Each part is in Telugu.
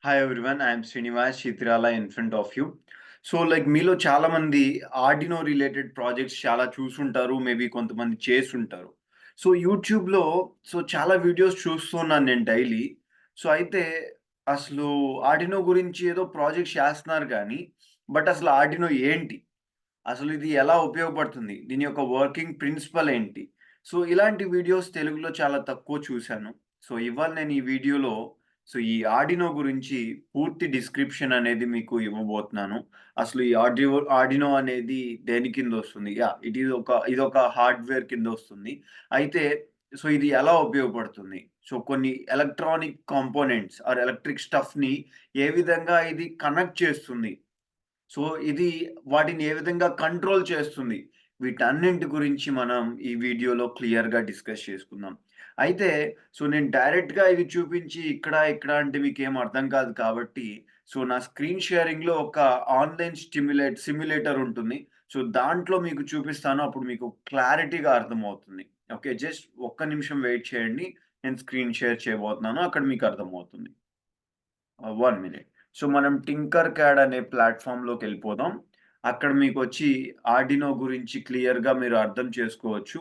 Hi everyone, I am Srinivas Chitrala in front of you. మీలో చాలామంది ఆర్డినో రిలేటెడ్ ప్రాజెక్ట్స్ చాలా చూసుంటారు. మేబీ కొంతమంది చేసుంటారు. యూట్యూబ్‌లో చాలా వీడియోస్ చూస్తున్నాను నేను డైలీ. అయితే అసలు ఆర్డినో గురించి ఏదో ప్రాజెక్ట్స్ చేస్తున్నారు గానీ, బట్ అసలు ఆర్డినో ఏంటి? అసలు ఇది ఎలా ఉపయోగపడుతుంది? దీని యొక్క వర్కింగ్ ప్రిన్సిపల్ ఏంటి? ఇలాంటి వీడియోస్ తెలుగులో చాలా తక్కువ చూశాను. ఇవాళ నేను ఈ వీడియోలో ఈ ఆర్డినో గురించి పూర్తి డిస్క్రిప్షన్ అనేది మీకు ఇవ్వబోతున్నాను. అసలు ఈ ఆర్డినో అనేది దేని కిందొస్తుంది? ఇదొక హార్డ్‌వేర్ కిందొస్తుంది. అయితే ఇది ఎలా ఉపయోగపడుతుంది? కొన్ని ఎలక్ట్రానిక్ కాంపోనెంట్స్ ఆర్ ఎలక్ట్రిక్ స్టఫ్‌ని ఏ విధంగా ఇది కనెక్ట్ చేస్తుంది? సో, ఇది వాటిని ఏ విధంగా కంట్రోల్ చేస్తుంది? వీటన్నింటి గురించి మనం ఈ వీడియోలో క్లియర్‌గా డిస్కస్ చేసుకుందాం. అయితే నేను డైరెక్ట్‌గా ఇది చూపించి ఇక్కడ అంటే మీకేం అర్థం కాదు కాబట్టి, నా స్క్రీన్ షేరింగ్‌లో ఒక ఆన్‌లైన్ సిమ్యులేటర్ ఉంటుంది. దాంట్లో మీకు చూపిస్తాను. అప్పుడు మీకు క్లారిటీగా అర్థమవుతుంది. ఓకే. జస్ట్ ఒక్క నిమిషం వెయిట్ చేయండి. నేను స్క్రీన్ షేర్ చేయబోతున్నాను. అక్కడ మీకు అర్థమవుతుంది. 1 మినిట్. మనం టింకర్ క్యాడ్ అనే ప్లాట్‌ఫార్మ్‌లోకెళ్ళిపోదాం. అక్కడ మీకొచ్చి ఆర్డినో గురించి క్లియర్‌గా మీరు అర్థం చేసుకోవచ్చు.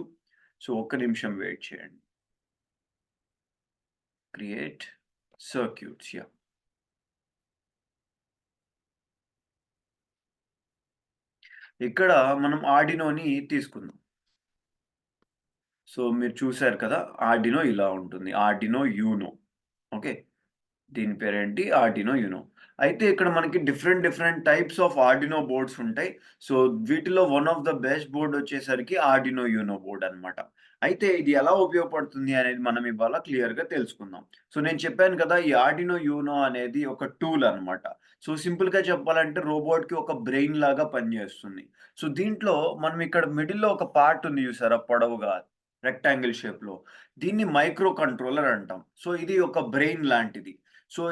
ఒక్క నిమిషం వెయిట్ చేయండి. Create circuits yeah! ఇక్కడ మనం ఆర్డినోని తీసుకుందాం. మీరు చూసారు కదా! ఆర్డినో ఇలా ఉంటుంది. Arduino Uno. ఓకే. దీని పేరేంటి? Arduino Uno. అయితే ఇక్కడ మనకి different types of Arduino boards ఉంటాయి. వీటిలో one of the best board వచ్చేసరికి ఆర్డినో యూనో బోర్డ్ అన్నమాట. అయితే ఇది ఎలా ఉపయోగపడుతుంది అనేది మనం ఇవాళ క్లియర్‌గా తెలుసుకుందాం. నేను చెప్పాను కదా! ఈ ఆర్డినో యూనో అనేది ఒక టూల్ అన్నమాట. సింపుల్‌గా చెప్పాలంటే రోబోట్‌కి ఒక బ్రెయిన్ లాగా పనిచేస్తుంది. దీంట్లో మనం ఇక్కడ మిడిల్‌లో ఒక పార్ట్ ఉంది చూసారా పొడవుగా రెక్టాంగిల్ షేప్‌లో. దీన్ని మైక్రో కంట్రోలర్ అంటాం. ఇది ఒక బ్రెయిన్ లాంటిది.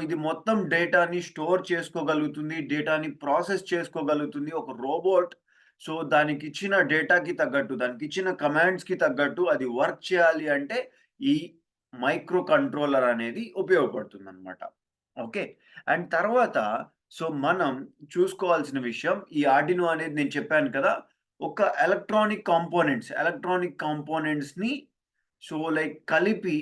ఇది మొత్తం డేటాని స్టోర్ చేసుకోగలుగుతుంది. డేటాని ప్రాసెస్ చేసుకోగలుగుతుంది. ఒక రోబోట్ దానికిచ్చిన డేటాకి తగ్గట్టు, దానికిచ్చిన కమాండ్స్‌కి తగ్గట్టు అది వర్క్ చేయాలి అంటే, ఈ మైక్రో కంట్రోలర్ అనేది ఉపయోగపడుతుందనమాట. ఓకే. అండ్ తర్వాత మనం చూసుకోవాల్సిన విషయం ఈ ఆర్డినో అనేది నేను చెప్పాను కదా! ఒక ఎలక్ట్రానిక్ కాంపోనెంట్స్‌ని కలిపి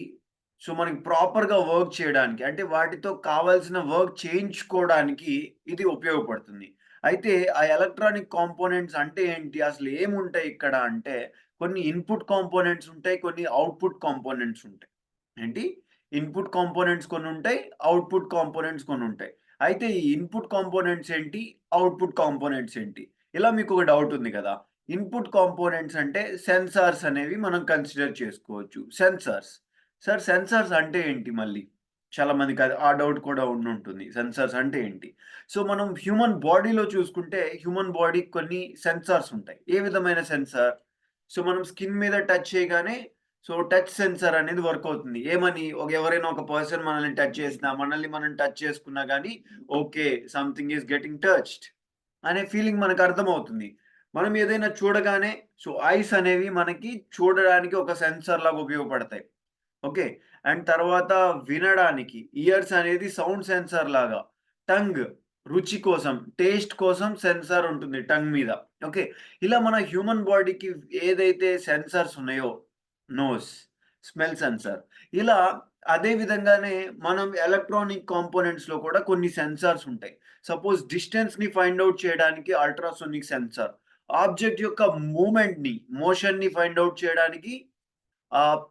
మనకి ప్రాపర్‌గా వర్క్ చేయడానికి అంటే వాటితో కావాల్సిన వర్క్ చేయించుకోవడానికి ఇది ఉపయోగపడుతుంది. అయితే ఆ ఎలక్ట్రానిక్ కాంపోనెంట్స్ అంటే ఏంటి? అసలు ఏముంటాయి ఇక్కడ అంటే కొన్ని ఇన్‌పుట్ కాంపోనెంట్స్ ఉంటాయి. కొన్ని అవుట్‌పుట్ కాంపోనెంట్స్ ఉంటాయి. ఏంటి? ఇన్‌పుట్ కాంపోనెంట్స్ కొన్నుంటాయి. అవుట్‌పుట్ కాంపోనెంట్స్ కొన్నుంటాయి. అయితే ఈ ఇన్‌పుట్ కాంపోనెంట్స్ ఏంటి? అవుట్‌పుట్ కాంపోనెంట్స్ ఏంటి? ఇలా మీకొక డౌట్ ఉంది కదా! ఇన్‌పుట్ కాంపోనెంట్స్ అంటే సెన్సార్స్ అనేవి మనం కన్సిడర్ చేసుకోవచ్చు. సెన్సార్స్ అంటే ఏంటి మళ్ళీ? చాలా మందికి ఆ డౌట్ కూడా ఉండుంటుంది. సెన్సార్స్ అంటే ఏంటి? మనం హ్యూమన్ బాడీలో చూసుకుంటే హ్యూమన్ బాడీకి కొన్ని సెన్సార్స్ ఉంటాయి. ఏ విధమైన సెన్సార్? మనం స్కిన్ మీద టచ్ చేయగానే టచ్ సెన్సార్ అనేది వర్క్ అవుతుంది. ఏమని? ఎవరైనా ఒక పర్సన్ మనల్ని టచ్ చేసినా, మనల్ని మనం టచ్ చేసుకున్నా గాని, okay. Something is getting touched అనే ఫీలింగ్ మనకర్థమవుతుంది. మనం ఏదైనా చూడగానే ఐస్ అనేవి మనకి చూడడానికి ఒక సెన్సార్ లాగా ఉపయోగపడతాయి. ఓకే. అండ్ తర్వాత వినడానికి ఇయర్స్ అనేది సౌండ్ సెన్సార్ లాగా. టంగ్ రుచి కోసం, టేస్ట్ కోసం సెన్సార్ ఉంటుంది టంగ్ మీద. ఓకే. ఇలా మన హ్యూమన్ బాడీకి ఏదైతే సెన్సార్స్ ఉన్నాయో నోస్, స్మెల్ సెన్సార్. ఇలా అదే విధంగానే మనం ఎలక్ట్రానిక్ కాంపోనెంట్స్‌లో కూడా కొన్ని సెన్సార్స్ ఉంటాయి. సపోజ్ డిస్టెన్స్‌ని ఫైండ్ ఔట్ చేయడానికి అల్ట్రాసోనిక్ సెన్సార్. ఆబ్జెక్ట్ యొక్క మోషన్‌ని ఫైండ్ ఔట్ చేయడానికి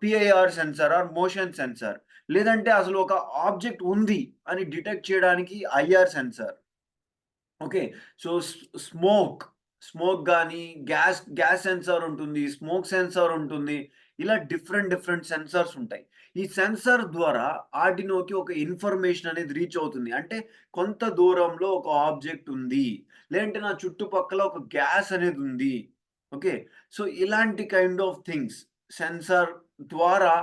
PIR sensor are motion sensor. లేదంటే అసలు ఒక ఆబ్జెక్ట్ ఉంది అని డిటెక్ట్ చేయడానికి IR censor. Okay. So, smoke, smoke గాని, గ్యాస్ సెన్సార్ ఉంటుంది. స్మోక్ సెన్సార్ ఉంటుంది. ఇలా డిఫరెంట్ సెన్సార్స్ ఉంటాయి. ఈ సెన్సార్ ద్వారా ఆర్డినోకి ఒక ఇన్ఫర్మేషన్ అనేది రీచ్ అవుతుంది. అంటే కొంత దూరంలో ఒక ఆబ్జెక్ట్ ఉంది. లేదంటే నా చుట్టుపక్కల ఒక గ్యాస్ అనేది ఉంది. ఓకే. ఇలాంటి కైండ్ ఆఫ్ థింగ్స్ సెన్సార్ ద్వారా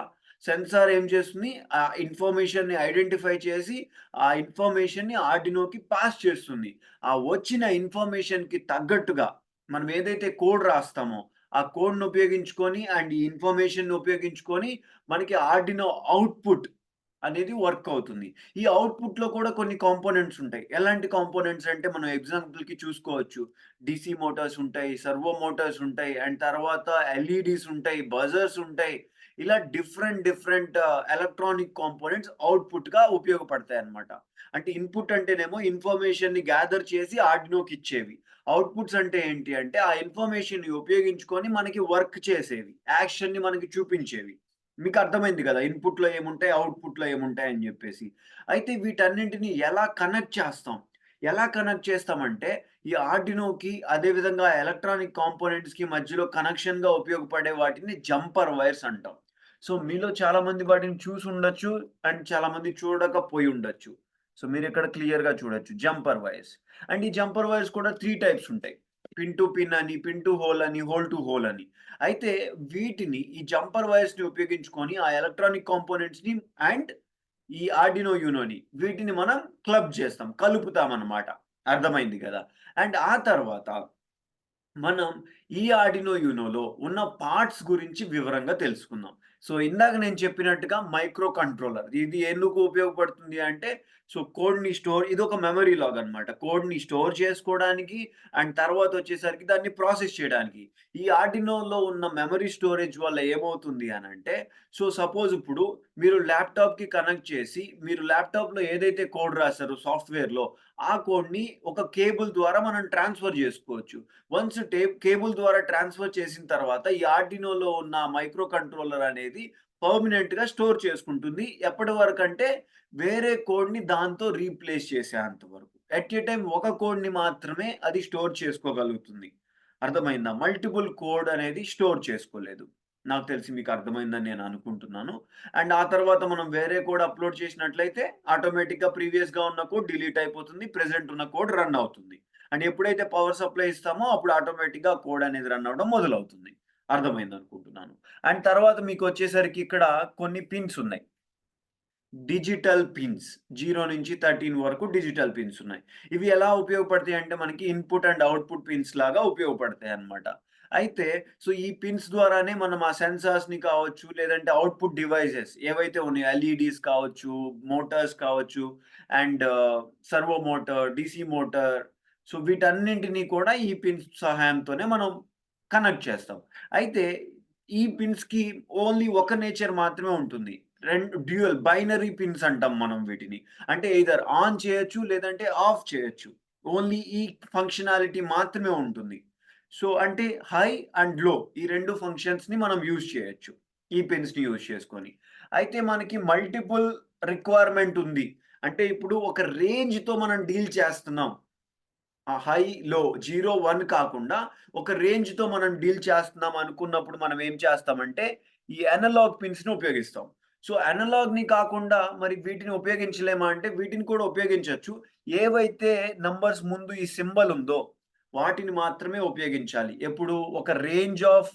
సెన్సార్ ఏం చేస్తుంది? ఆ ఇన్ఫర్మేషన్‌ని ఐడెంటిఫై చేసి, ఆ ఇన్ఫర్మేషన్‌ని ఆర్డినోకి పాస్ చేస్తుంది. ఆ వచ్చిన ఇన్ఫర్మేషన్‌కి తగ్గట్టుగా మనం ఏదైతే కోడ్ రాస్తామో, ఆ కోడ్‌ని ఉపయోగించుకొని అండ్ ఈ ఇన్ఫర్మేషన్‌ని ఉపయోగించుకొని మనకి ఆర్డినో అవుట్‌పుట్ అనేది వర్క్ అవుతుంది. ఈ అవుట్‌పుట్‌లో కూడా కొన్ని కాంపోనెంట్స్ ఉంటాయి. ఎలాంటి కాంపోనెంట్స్ అంటే మనం ఎగ్జాంపుల్‌కి చూసుకోవచ్చు. డీసీ మోటార్స్ ఉంటాయి, సర్వో మోటార్స్ ఉంటాయి అండ్ తర్వాత ఎల్ఈడీస్ ఉంటాయి, బజర్స్ ఉంటాయి. ఇలా డిఫరెంట్ డిఫరెంట్ ఎలక్ట్రానిక్ కాంపోనెంట్స్ అవుట్‌పుట్‌గా ఉపయోగపడతాయన్నమాట. అంటే ఇన్‌పుట్ అంటేనేమో ఇన్ఫర్మేషన్‌ని గ్యాదర్ చేసి ఆర్డినోకి ఇచ్చేవి. అవుట్‌పుట్స్ అంటే ఏంటి అంటే ఆ ఇన్ఫర్మేషన్‌ని ఉపయోగించుకొని మనకి వర్క్ చేసేవి. యాక్షన్‌ని మనకి చూపించేవి. మీకు అర్థమైంది గదా! ఇన్‌పుట్‌లో ఏముంటాయి, అవుట్‌పుట్‌లో ఏముంటాయి అని జెప్పేసి. అయితే వీటన్నింటిని ఎలా కనెక్ట్ చేస్తాం? ఎలా కనెక్ట్ చేస్తామంటే, ఈ ఆర్డినోకి అదే విధంగా ఎలక్ట్రానిక్ కాంపోనెంట్స్‌కి మధ్యలో కనెక్షన్‌గా ఉపయోగపడే వాటిని జంపర్ వైర్స్ అంటాం. సో, మీలో చాలామంది వాటిని చూసుండొచ్చు అండ్ చాలామంది చూడకపోయి ఉండొచ్చు. సో, మీరిక్కడ క్లియర్‌గా చూడొచ్చు జంపర్ వైర్స్. అండ్ ఈ జంపర్ వైర్స్ కూడా 3 టైప్స్ ఉంటాయి. పిన్ టు పిన్ అని, పిన్ టు హోల్ అని, హోల్ టు హోల్ అని. అయితే వీటిని ఈ జంపర్ వైర్స్‌ని ఉపయోగించుకొని ఆ ఎలక్ట్రానిక్ కాంపోనెంట్స్‌ని అండ్ ఈ ఆర్డినో యూనోని వీటిని మనం క్లబ్ చేస్తాం. కలుపుతామన్నమాట. అర్థమైంది గదా! అండ్ ఆ తర్వాత మనం ఈ ఆర్డినో యూనోలో ఉన్న పార్ట్స్ గురించి వివరంగా తెలుసుకుందాం. సో, ఇందాక నేను చెప్పినట్టుగా మైక్రో కంట్రోలర్. ఇది ఎందుకు ఉపయోగపడుతుంది అంటే, సో, కోడ్‌ని స్టోర్ ఇదొక మెమరీ లాగ్ అన్నమాట. కోడ్‌ని స్టోర్ చేసుకోవడానికి అండ్ తర్వాతొచ్చేసరికి దాన్ని ప్రాసెస్ చేయడానికి. ఈ ఆర్డినోలో ఉన్న మెమరీ స్టోరేజ్ వల్ల ఏమవుతుంది అనంటే, సో, సపోజ్ ఇప్పుడు మీరు ల్యాప్‌టాప్‌కి కనెక్ట్ చేసి, మీరు ల్యాప్‌టాప్‌లో ఏదైతే కోడ్ రాసారో సాఫ్ట్‌వేర్‌లో, ఆ కోడ్‌ని ఒక కేబుల్ ద్వారా మనం ట్రాన్స్‌ఫర్ జేసుకోవచ్చు. వన్స్ కేబుల్ ద్వారా ట్రాన్స్‌ఫర్ చేసిన తర్వాత ఈ ఆర్డినోలో ఉన్న మైక్రో కంట్రోలర్ అనేది పర్మనెంట్‌గా స్టోర్ చేసుకుంటుంది. ఎప్పటి వరకంటే వేరే కోడ్‌ని దాంతో రీప్లేస్ చేసేంత వరకు. ఎట్ ఎ టైమ్ ఒక కోడ్‌ని మాత్రమే అది స్టోర్ చేసుకోగలుగుతుంది. అర్థమైందా? మల్టిపుల్ కోడ్ అనేది స్టోర్ చేసుకోలేదు. నాకు తెలిసి మీకు అర్థమైందని నేను అనుకుంటున్నాను. అండ్ ఆ తర్వాత మనం వేరే కోడ్ అప్‌లోడ్ చేసినట్లయితే ఆటోమేటిక్‌గా ప్రీవియస్‌గా ఉన్న కోడ్ డిలీట్ అయిపోతుంది. ప్రెజెంట్ ఉన్న కోడ్ రన్ అవుతుంది. అండ్ ఎప్పుడైతే పవర్ సప్లై ఇస్తామో అప్పుడు ఆటోమేటిక్‌గా కోడ్ అనేది రన్ అవ్వడం మొదలవుతుంది. అర్థమైందనుకుంటున్నాను. అండ్ తర్వాత మీకొచ్చేసరికి ఇక్కడ కొన్ని పిన్స్ ఉన్నాయి. డిజిటల్ పిన్స్ 0 నుంచి 13 వరకు డిజిటల్ పిన్స్ ఉన్నాయి. ఇవి ఎలా ఉపయోగపడతాయి అంటే మనకి ఇన్‌పుట్ అండ్ అవుట్‌పుట్ పిన్స్ లాగా ఉపయోగపడతాయన్నమాట. అయితే సో, ఈ పిన్స్ ద్వారానే మనం ఆ సెన్సార్స్‌ని కావచ్చు, లేదంటే అవుట్‌పుట్ డివైసెస్ ఏవైతే ఉన్నాయో ఎల్‌ఈడీస్ కావచ్చు, మోటార్స్ కావచ్చు and servo motor, DC motor so, వీటన్నింటిని కూడా ఈ పిన్స్ సహాయంతోనే మనం కనెక్ట్ చేస్తాం. అయితే ఈ పిన్స్‌కి ఓన్లీ ఒక నేచర్ మాత్రమే ఉంటుంది. డ్యూయల్ బైనరీ పిన్స్ అంటాం మనం వీటిని. అంటే ఎయిదర్ ఆన్ చేయొచ్చు లేదంటే ఆఫ్ చేయొచ్చు. ఓన్లీ ఈ ఫంక్షనాలిటీ మాత్రమే ఉంటుంది. సో, అంటే హై అండ్ లో ఈ 2 ఫంక్షన్స్‌ని మనం యూజ్ చేయొచ్చు. ఈ పిన్స్‌ని యూజ్ చేసుకొని. అయితే మనకి మల్టిపుల్ రిక్వైర్మెంట్ ఉంది. అంటే ఇప్పుడు ఒక రేంజ్‌తో మనం డీల్ చేస్తున్నాం. ఆ! హై, లో 0, 1 కాకుండా ఒక రేంజ్‌తో మనం డీల్ చేస్తున్నాం అనుకున్నప్పుడు మనం ఏం చేస్తామంటే, ఈ అనలాగ్ పిన్స్‌ని ఉపయోగిస్తాం. సో, అనలాగ్‌ని కాకుండా మరి వీటిని ఉపయోగించలేమా అంటే, వీటిని కూడా ఉపయోగించొచ్చు. ఏవైతే నంబర్స్ ముందు ఈ సింబల్ ఉందో, వాటిని మాత్రమే ఉపయోగించాలి. ఎప్పుడు ఒక రేంజ్ ఆఫ్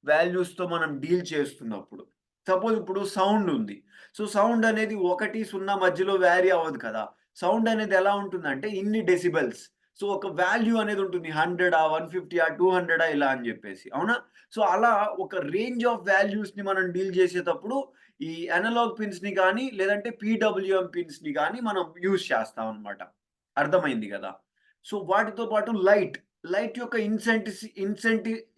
వాల్యూస్‌తో మనం డీల్ చేస్తున్నప్పుడు. సపోజ్ ఇప్పుడు సౌండ్ ఉంది. సో, సౌండ్ అనేది 1, 0 మధ్యలో వేరీ అవ్వదు కదా! సౌండ్ అనేది ఎలా ఉంటుందంటే ఇన్ని డెసిబెల్స్. సో, ఒక వాల్యూ అనేదుంటుంది. 100 150 200 ఇలా అని జెప్పేసి. అవునా? సో, అలా ఒక రేంజ్ ఆఫ్ వాల్యూస్‌ని మనం డీల్ జేసేటప్పుడు ఈ అనలాగ్ పిన్స్‌ని గానీ, లేదంటే పీడబ్ల్యూఎం పిన్స్‌ని గానీ మనం యూజ్ చేస్తామనమాట. అర్థమైంది గదా! సో, వాటితో పాటు లైట్ యొక్క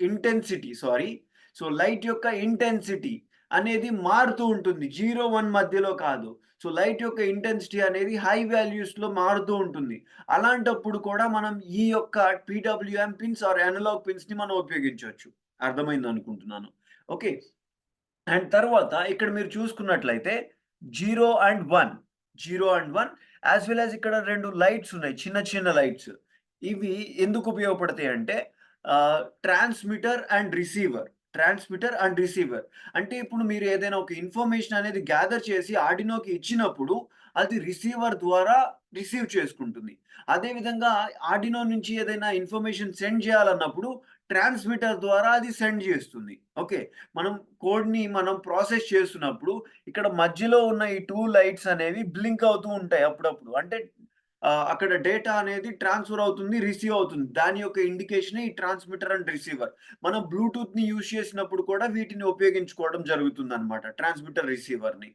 ఇంటెన్సిటీ సారీ. సో, లైట్ యొక్క ఇంటెన్సిటీ అనేది మారుతూ ఉంటుంది. 0, 1 మధ్యలో కాదు. సో, లైట్ యొక్క ఇంటెన్సిటీ అనేది హై వాల్యూస్‌లో మారుతూ ఉంటుంది. అలాంటప్పుడు కూడా మనం ఈ యొక్క పీడబ్ల్యూఎం పిన్స్ ఆర్ అనలాగ్ పిన్స్‌ని మనం ఉపయోగించొచ్చు. అర్థమైందనుకుంటున్నాను. ఓకే. అండ్ తర్వాత ఇక్కడ మీరు చూసుకున్నట్లయితే 0 అండ్ 1, 0 అండ్ 1 యాస్ వెల్ యాస్ ఇక్కడ 2 లైట్స్ ఉన్నాయి. చిన్న చిన్న లైట్స్. ఇవి ఎందుకు ఉపయోగపడతాయంటే transmitter and receiver. Transmitter and receiver. అంటే ఇప్పుడు మీరు ఏదైనా ఒక ఇన్ఫర్మేషన్ అనేది గ్యాదర్ చేసి ఆర్డినోకి ఇచ్చినప్పుడు అది రిసీవర్ ద్వారా రిసీవ్ చేసుకుంటుంది. అదే విధంగా ఆర్డినో నుంచి ఏదైనా ఇన్ఫర్మేషన్ సెండ్ చేయాలన్నప్పుడు ట్రాన్స్మిటర్ ద్వారా అది సెండ్ చేస్తుంది. ఓకే. మనం కోడ్‌ని మనం ప్రాసెస్ చేస్తున్నప్పుడు ఇక్కడ మధ్యలో ఉన్న ఈ 2 లైట్స్ అనేవి బ్లింక్ అవుతూ ఉంటాయి అప్పుడప్పుడు. అంటే అక్కడ డేటా అనేది ట్రాన్స్‌ఫర్ అవుతుంది, రిసీవ్ అవుతుంది. దాని యొక్క ఇండికేషనే ఈ ట్రాన్స్మిటర్ అండ్ రిసీవర్. మనం బ్లూటూత్‌ని యూజ్ చేసినప్పుడు కూడా వీటిని ఉపయోగించుకోవడం జరుగుతుందనమాట. ట్రాన్స్మిటర్, రిసీవర్‌ని.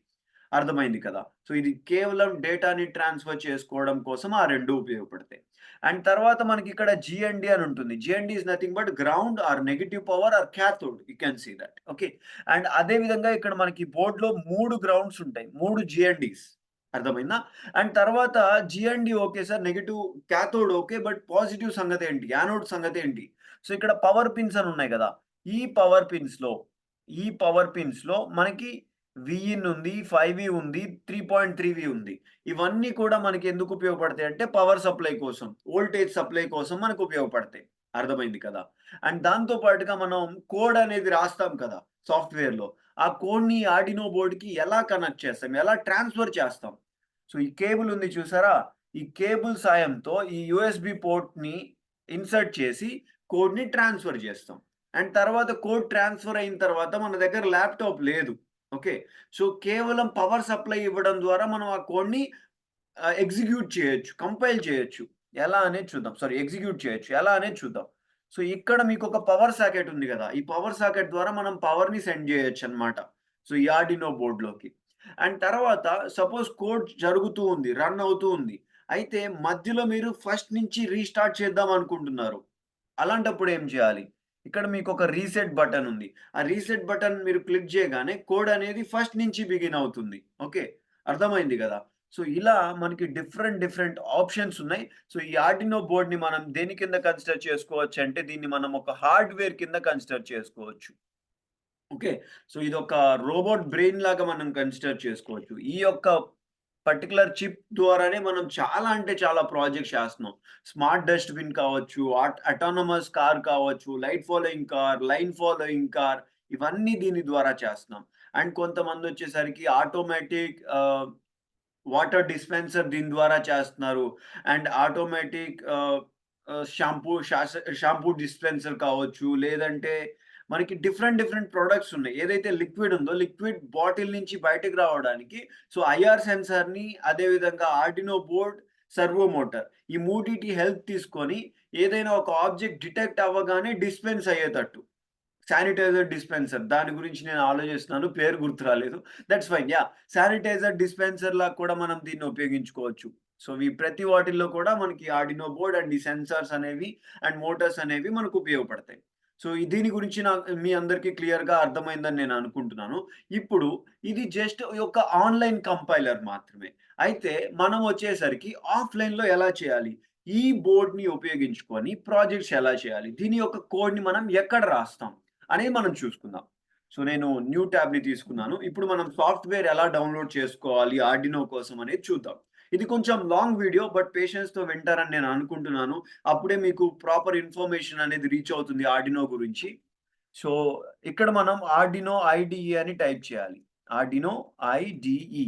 అర్థమైంది కదా! సో, ఇది కేవలం డేటాని ట్రాన్స్‌ఫర్ చేసుకోవడం కోసం ఆ 2 ఉపయోగపడతాయి. అండ్ తర్వాత మనకిక్కడ జీఎన్‌డీ అని ఉంటుంది. GND is nothing but ground or negative power or cathode. You can see that. Okay. And అదే విధంగా ఇక్కడ మనకి బోర్డ్‌లో 3 గ్రౌండ్స్ ఉంటాయి. 3 జీఎన్‌డీస్ అర్థమైందా? అండ్ తర్వాత GND okay sir. Negative cathode okay. But positive సంగతేంటి? యానోడ్ సంగతేంటి? సో, ఇక్కడ పవర్ పిన్స్ అని ఉన్నాయి కదా! ఈ పవర్ పిన్స్‌లో, ఈ పవర్ పిన్స్‌లో మనకి విఇన్ ఉంది, 5వి ఉంది, 3.3వి ఉంది. ఇవన్నీ కూడా మనకి ఎందుకు ఉపయోగపడతాయి అంటే పవర్ సప్లై కోసం, వోల్టేజ్ సప్లై కోసం మనకు ఉపయోగపడతాయి. అర్థమైంది కదా! అండ్ దాంతో పాటుగా మనం కోడ్ అనేది రాస్తాం కదా! సాఫ్ట్‌వేర్‌లో. ఆ కోడ్‌ని ఆర్డినో బోర్డ్‌కి ఎలా కనెక్ట్ చేస్తాం? ఎలా ట్రాన్స్‌ఫర్ చేస్తాం? సో, ఈ కేబుల్ ఉంది చూసారా? ఈ కేబుల్ సాయంతో ఈ యూఎస్‌బి పోర్ట్‌ని ఇన్సర్ట్ చేసి కోడ్‌ని ట్రాన్స్‌ఫర్ చేస్తాం. అండ్ తర్వాత కోడ్ ట్రాన్స్‌ఫర్ అయిన తర్వాత మన దగ్గర ల్యాప్‌టాప్ లేదు. ఓకే. సో, కేవలం పవర్ సప్లై ఇవ్వడం ద్వారా మనం ఆ కోడ్‌ని ఎగ్జిక్యూట్ చేయొచ్చు. కంపైల్ చేయొచ్చు. ఎలా అనేది చూద్దాం. సారీ, ఎగ్జిక్యూట్ చేయొచ్చు. ఎలా అనేది చూద్దాం. సో, ఇక్కడ మీకొక పవర్ సాకెట్ ఉంది గదా! ఈ పవర్ సాకెట్ ద్వారా మనం పవర్‌ని సెండ్ జేయొచ్చనమాట. సో, ఈ ఆర్డినో బోర్డ్‌లోకి. అండ్ తర్వాత సపోజ్ కోడ్ జరుగుతూ ఉంది. రన్ అవుతూ ఉంది. అయితే మధ్యలో మీరు ఫస్ట్ నుంచి రీస్టార్ట్ చేద్దాం అనుకుంటున్నారు. అలాంటప్పుడు ఏం చేయాలి? ఇక్కడ మీకొక రీసెట్ బటన్ ఉంది. ఆ రీసెట్ బటన్ మీరు క్లిక్ చేయగానే కోడ్ అనేది ఫస్ట్ నుంచి బిగిన్ అవుతుంది. ఓకే. అర్థమైంది గదా! సో, ఇలా మనకి డిఫరెంట్ ఆప్షన్స్ ఉన్నాయి. సో, ఈ ఆర్డినో బోర్డ్‌ని మనం దేని కింద కన్సిడర్ చేసుకోవచ్చంటే దీన్ని మనం ఒక హార్డ్‌వేర్ కింద కన్సిడర్ చేసుకోవచ్చు. ఓకే. సో, ఇదొక రోబోట్ బ్రెయిన్ లాగా మనం కన్సిడర్ చేసుకోవచ్చు. ఈ యొక్క పర్టిక్యులర్ చిప్ ద్వారానే మనం చాలా అంటే చాలా ప్రాజెక్ట్స్ చేస్తున్నాం. స్మార్ట్ డస్ట్‌బిన్ కావచ్చు, అటానమస్ కార్ కావచ్చు, light following car, line following car, ఇవన్నీ దీని ద్వారా చేస్తున్నాం. అండ్ కొంతమందొచ్చేసరికి ఆటోమేటిక్ వాటర్ డిస్పెన్సర్ దీని ద్వారా చేస్తున్నారు. అండ్ ఆటోమేటిక్ షాంపూ డిస్పెన్సర్ కావచ్చు. లేదంటే మనకి డిఫరెంట్ ప్రొడక్ట్స్ ఉన్నాయి. ఏదైతే లిక్విడ్ ఉందో లిక్విడ్ బాటిల్ నుంచి బయటకి రావడానికి సో, ఐఆర్ సెన్సార్‌ని అదే విధంగా ఆర్డినో బోర్డ్, సర్వో మోటార్ ఈ మూడిటి హెల్ప్ తీసుకొని ఏదైనా ఒక ఆబ్జెక్ట్ డిటెక్ట్ అవ్వగానే డిస్పెన్స్ అయ్యేతట్టు. Sanitiser dispenser. దాని గురించి నేను ఆలోచిస్తున్నాను. పేరు గుర్తు రాలేదు. That's fine. యాహ్! శానిటైజర్ డిస్పెన్సర్‌లా కూడా మనం దీన్ని ఉపయోగించుకోవచ్చు. సో, ఈ ప్రతి వాటిల్లో కూడా మనకి ఆర్డినో బోర్డ్ అండ్ ఈ సెన్సార్స్ అనేవి అండ్ మోటార్స్ అనేవి మనకు ఉపయోగపడతాయి. సో, దీని గురించి మీ అందరికీ క్లియర్‌గా అర్థమైందని నేను అనుకుంటున్నాను. ఇప్పుడు ఇది జస్ట్ ఒక ఆన్‌లైన్ కంపైలర్ మాత్రమే. అయితే మనం వచ్చేసరికి ఆఫ్‌లైన్‌లో ఎలా చేయాలి? ఈ బోర్డ్‌ని ఉపయోగించుకొని ప్రాజెక్ట్స్ ఎలా చేయాలి? దీని యొక్క కోడ్‌ని మనం ఎక్కడ రాస్తాం? అనేది మనం చూసుకుందాం. సో, నేను న్యూ ట్యాబ్‌ని తీసుకున్నాను. ఇప్పుడు మనం సాఫ్ట్‌వేర్ ఎలా డౌన్‌లోడ్ చేసుకోవాలి ఆర్డినో కోసం అనేది చూద్దాం. ఇది కొంచెం లాంగ్ వీడియో బట్ పేషెన్స్‌తో వింటారని నేను అనుకుంటున్నాను. అప్పుడే మీకు ప్రాపర్ ఇన్ఫర్మేషన్ అనేది రీచ్ అవుతుంది ఆర్డినో గురించి. సో, ఇక్కడ మనం ఆర్డినో ఐడీఈ అని టైప్ చేయాలి. Arduino IDE.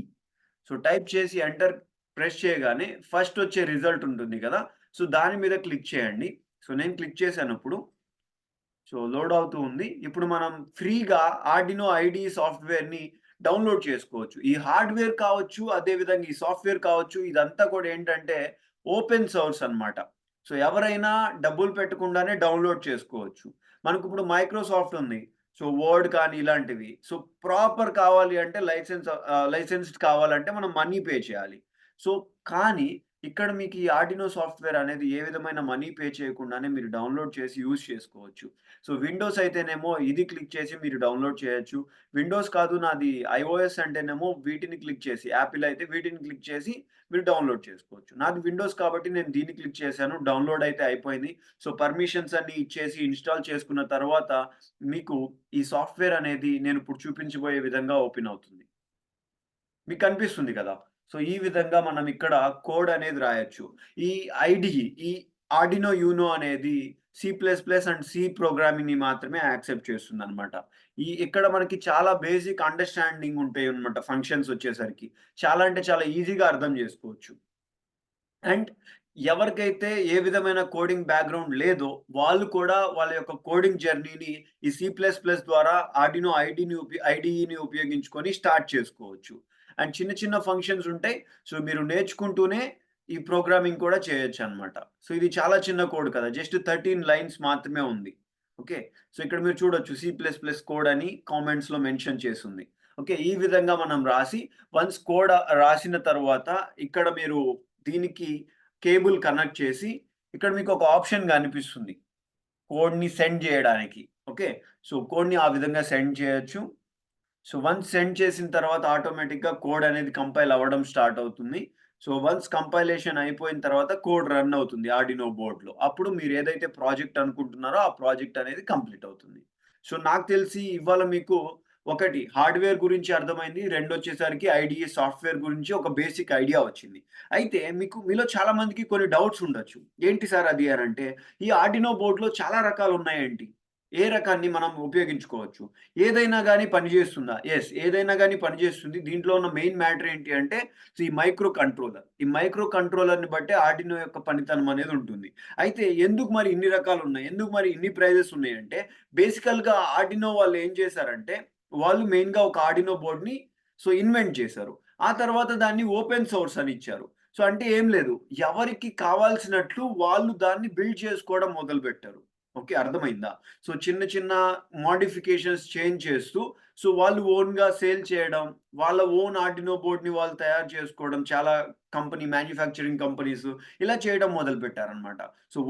సో, టైప్ చేసి ఎంటర్ ప్రెస్ చేయగానే ఫస్ట్ వచ్చే రిజల్ట్ ఉంటుంది కదా! సో, దాని మీద క్లిక్ చేయండి. సో, నేను క్లిక్ చేశానప్పుడు సో, లోడ్ అవుతూ ఉంది. ఇప్పుడు మనం ఫ్రీగా ఆర్డినో ఐడీఈ సాఫ్ట్‌వేర్‌ని డౌన్‌లోడ్ చేసుకోవచ్చు. ఈ హార్డ్‌వేర్ కావచ్చు, అదే విధంగా ఈ సాఫ్ట్‌వేర్ కావచ్చు, ఇదంతా కూడా ఏంటంటే ఓపెన్ సోర్స్ అన్నమాట. సో, ఎవరైనా డబ్బులు పెట్టకుండానే డౌన్‌లోడ్ చేసుకోవచ్చు. మనకిప్పుడు మైక్రోసాఫ్ట్ ఉంది. సో, వర్డ్ కానీ ఇలాంటివి. సో, ప్రాపర్ కావాలి అంటే లైసెన్స్డ్ కావాలంటే మనం మనీ పే చేయాలి. సో, కానీ ఇక్కడ మీకు ఈ ఆర్డినో సాఫ్ట్‌వేర్ అనేది ఏ విధమైన మనీ పే చేయకుండానే మీరు డౌన్‌లోడ్ చేసి యూజ్ చేసుకోవచ్చు. సో, విండోస్ అయితేనేమో ఇది క్లిక్ చేసి మీరు డౌన్‌లోడ్ చేయొచ్చు. విండోస్ కాదు నాది ఐఓఎస్ అంటేనేమో వీటిని క్లిక్ చేసి, యాపిల్ అయితే వీటిని క్లిక్ చేసి మీరు డౌన్‌లోడ్ చేసుకోవచ్చు. నాది విండోస్ కాబట్టి నేను దీన్ని క్లిక్ చేశాను. డౌన్‌లోడ్ అయితే అయిపోయింది. సో, పర్మిషన్స్ అన్నీ ఇచ్చేసి ఇన్‌స్టాల్ చేసుకున్న తర్వాత మీకు ఈ సాఫ్ట్‌వేర్ అనేది నేను ఇప్పుడు చూపించబోయే విధంగా ఓపెన్ అవుతుంది. మీకు కనిపిస్తుంది కదా! సో, ఈ విధంగా మనం ఇక్కడ కోడ్ అనేది రాయొచ్చు. ఈ ఐడీఈ, ఈ ఆర్డినో యూనో అనేది C plus plus and C ప్రోగ్రామింగ్‌ని మాత్రమే యాక్సెప్ట్ చేస్తుందనమాట. ఇక్కడ మనకి చాలా బేసిక్ అండర్‌స్టాండింగ్ ఉంటాయన్నమాట ఫంక్షన్స్ వచ్చేసరికి. చాలా అంటే చాలా ఈజీగా అర్థం చేసుకోవచ్చు. అండ్ ఎవరికైతే ఏ విధమైన కోడింగ్ బ్యాక్‌గ్రౌండ్ లేదో, వాళ్ళు కూడా వాళ్ళ యొక్క కోడింగ్ జర్నీని ఈ సి ప్లస్ ప్లస్ ద్వారా ఆర్డినో ఐడీఈని ఉపయోగించుకొని స్టార్ట్ చేసుకోవచ్చు. అండ్ చిన్న ఫంక్షన్స్ ఉంటాయి. సో, మీరు నేర్చుకుంటూనే ఈ ప్రోగ్రామింగ్ కూడా చేయొచ్చనమాట. సో, ఇది చాలా చిన్న కోడ్ కదా! జస్ట్ 13 లైన్స్ మాత్రమే ఉంది. ఓకే. సో, ఇక్కడ మీరు చూడొచ్చు సి ప్లస్ ప్లస్ కోడ్ అని కామెంట్స్‌లో మెన్షన్ చేసుంది. ఓకే. ఈ విధంగా మనం రాసి వన్స్ కోడ్ రాసిన తర్వాత ఇక్కడ మీరు దీనికి కేబుల్ కనెక్ట్ చేసి ఇక్కడ మీకొక ఆప్షన్ కనిపిస్తుంది. కోడ్‌ని సెండ్ జేయడానికి. ఓకే. సో, కోడ్‌ని ఆ విధంగా సెండ్ చేయొచ్చు. సో, వన్స్ సెండ్ చేసిన తర్వాత ఆటోమేటిక్‌గా కోడ్ అనేది కంపైల్ అవ్వడం స్టార్ట్ అవుతుంది. సో, వన్స్ కంపైలేషన్ అయిపోయిన తర్వాత కోడ్ రన్ అవుతుంది ఆర్డినో బోర్డ్‌లో. అప్పుడు మీరు ఏదైతే ప్రాజెక్ట్ అనుకుంటున్నారో ఆ ప్రాజెక్ట్ అనేది కంప్లీట్ అవుతుంది. సో, నాకు తెలిసి ఇవాళ మీకు ఒకటి హార్డ్‌వేర్ గురించి అర్థమైంది. రెండొచ్చేసరికి ఐడీఈ సాఫ్ట్‌వేర్ గురించి ఒక బేసిక్ ఐడియా వచ్చింది. అయితే మీలో చాలా మందికి కొన్ని డౌట్స్ ఉండొచ్చు. ఏంటి సార్ అది అనంటే, ఈ ఆర్డినో బోర్డ్‌లో చాలా రకాలున్నాయేంటి? ఏ రకాన్ని మనం ఉపయోగించుకోవచ్చు? ఏదైనా గాని పనిచేస్తుందా? యెస్. ఏదైనా గాని పనిచేస్తుంది. దీంట్లో ఉన్న మెయిన్ మ్యాటర్ ఏంటి అంటే, ఈ మైక్రో కంట్రోలర్. ఈ మైక్రో కంట్రోలర్‌ని బట్టే ఆర్డినో యొక్క పనితనం అనేది ఉంటుంది. అయితే ఎందుకు మరి ఇన్ని రకాలున్నాయి? ఎందుకు మరి ఇన్ని ప్రైజెస్ ఉన్నాయంటే, బేసికల్‌గా ఆర్డినో వాళ్ళు ఏం చేశారంటే, వాళ్ళు మెయిన్‌గా ఒక ఆర్డినో బోర్డ్‌ని ఇన్వెంట్ చేశారు. ఆ తర్వాత దాన్ని ఓపెన్ సోర్స్ అని ఇచ్చారు. అంటే ఏం లేదు. ఎవరికి కావాల్సినట్లు వాళ్ళు దాన్ని బిల్డ్ చేసుకోవడం మొదలుపెట్టారు. ఓకే. అర్థమైందా? చిన్న చిన్న మోడిఫికేషన్స్ చేంజ్ చేస్తూ వాళ్ళు ఓన్‌గా సేల్ చేయడం, వాళ్ళ ఓన్ ఆర్డినో బోర్డ్‌ని వాళ్ళు తయారు చేసుకోవడం చాలా మ్యానుఫ్యాక్చరింగ్ కంపెనీస్ ఇలా చేయడం మొదలుపెట్టారనమాట.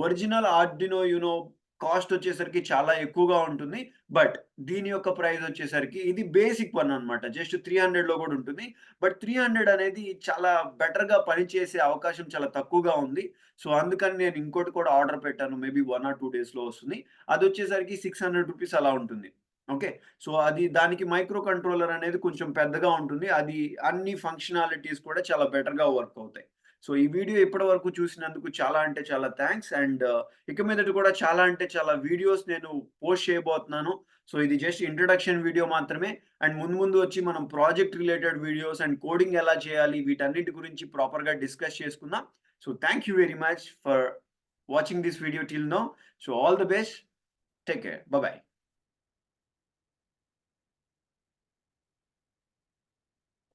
ఒరిజినల్ ఆర్డినో యూనో కాస్ట్ వచ్చేసరికి చాలా ఎక్కువగా ఉంటుంది. బట్ దీని యొక్క ప్రైస్ వచ్చేసరికి ఇది బేసిక్ వన్ అనమాట. జస్ట్ 300లో కూడా ఉంటుంది. బట్ 300 అనేది చాలా బెటర్‌గా పనిచేసే అవకాశం చాలా తక్కువగా ఉంది. అందుకని నేను ఇంకోటి కూడా ఆర్డర్ పెట్టాను. మేబీ 1 ఆర్ 2 డేస్‌లో వస్తుంది. అదొచ్చేసరికి రూ. 600 అలా ఉంటుంది. ఓకే. అది దానికి మైక్రో కంట్రోలర్ అనేది కొంచెం పెద్దగా ఉంటుంది. అది అన్ని ఫంక్షనాలిటీస్ కూడా చాలా బెటర్‌గా వర్క్ అవుతాయి. ఈ వీడియో ఇప్పటి వరకు చూసినందుకు చాలా అంటే చాలా థాంక్స్. అండ్ ఇక మీదట కూడా చాలా అంటే చాలా వీడియోస్ నేను పోస్ట్ చేయబోతున్నాను. ఇది జస్ట్ ఇంట్రడక్షన్ వీడియో మాత్రమే. అండ్ ముందు ముందు వచ్చి మనం project related videos and coding ఎలా చేయాలి వీటన్నిటి గురించి ప్రాపర్‌గా డిస్కస్ చేసుకుందాం. Thank you very much for watching this video till now. All the best. Take care. By by.